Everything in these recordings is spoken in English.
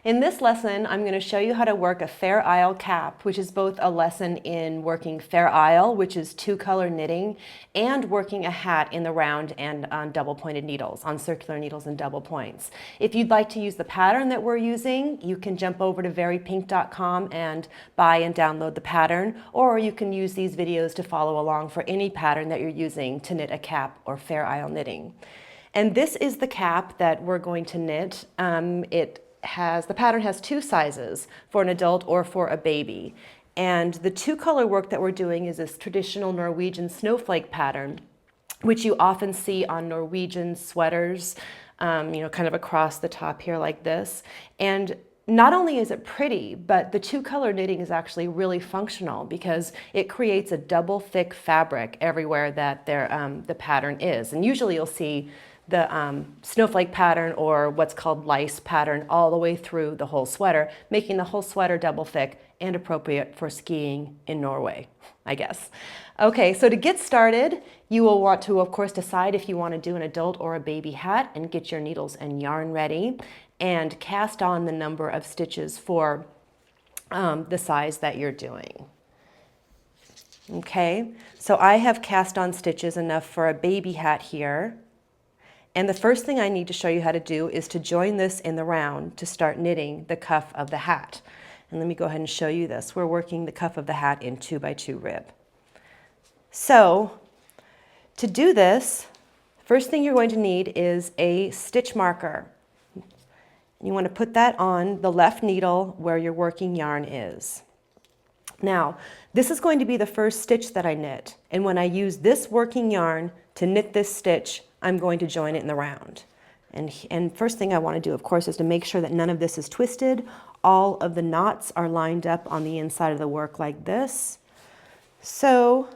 In this lesson, I'm going to show you how to work a Fair Isle cap, which is both a lesson in working Fair Isle, which is two-color knitting, and working a hat in the round and on double-pointed needles, on circular needles and double points. If you'd like to use the pattern that we're using, you can jump over to verypink.com and buy and download the pattern, or you can use these videos to follow along for any pattern that you're using to knit a cap or Fair Isle knitting. And this is the cap that we're going to knit. The pattern has two sizes, for an adult or for a baby. And the two-color work that we're doing is this traditional Norwegian snowflake pattern, which you often see on Norwegian sweaters, kind of across the top here like this. And not only is it pretty, but the two-color knitting is actually really functional because it creates a double thick fabric everywhere that the pattern is. And usually you'll see the snowflake pattern or what's called lice pattern all the way through the whole sweater, making the whole sweater double thick and appropriate for skiing in Norway, I guess. Okay, so to get started, you will want to, of course, decide if you want to do an adult or a baby hat and get your needles and yarn ready and cast on the number of stitches for the size that you're doing. Okay, so I have cast on stitches enough for a baby hat here. And the first thing I need to show you how to do is to join this in the round to start knitting the cuff of the hat. And let me go ahead and show you this. We're working the cuff of the hat in 2x2 rib. So to do this, first thing you're going to need is a stitch marker. You want to put that on the left needle where your working yarn is. Now, this is going to be the first stitch that I knit. And when I use this working yarn to knit this stitch, I'm going to join it in the round. And first thing I want to do, of course, is to make sure that none of this is twisted. All of the knots are lined up on the inside of the work like this. So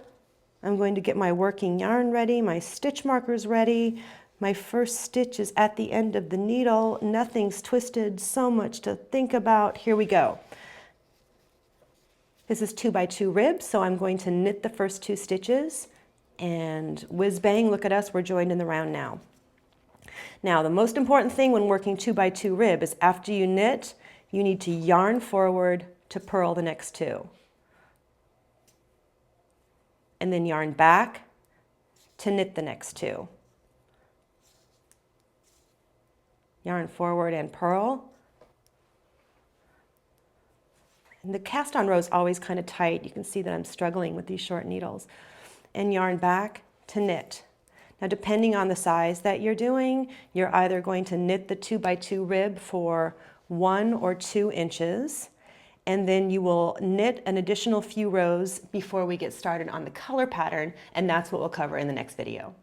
I'm going to get my working yarn ready, my stitch markers ready. My first stitch is at the end of the needle. Nothing's twisted, so much to think about. Here we go. This is 2x2 ribs, so I'm going to knit the first two stitches. And whiz bang, look at us, we're joined in the round now. Now, the most important thing when working 2x2 rib is after you knit, you need to yarn forward to purl the next two. And then yarn back to knit the next two. Yarn forward and purl. And the cast on row is always kind of tight. You can see that I'm struggling with these short needles. And yarn back to knit. Now, depending on the size that you're doing, you're either going to knit the 2x2 rib for 1 or 2 inches, and then you will knit an additional few rows before we get started on the color pattern, and that's what we'll cover in the next video.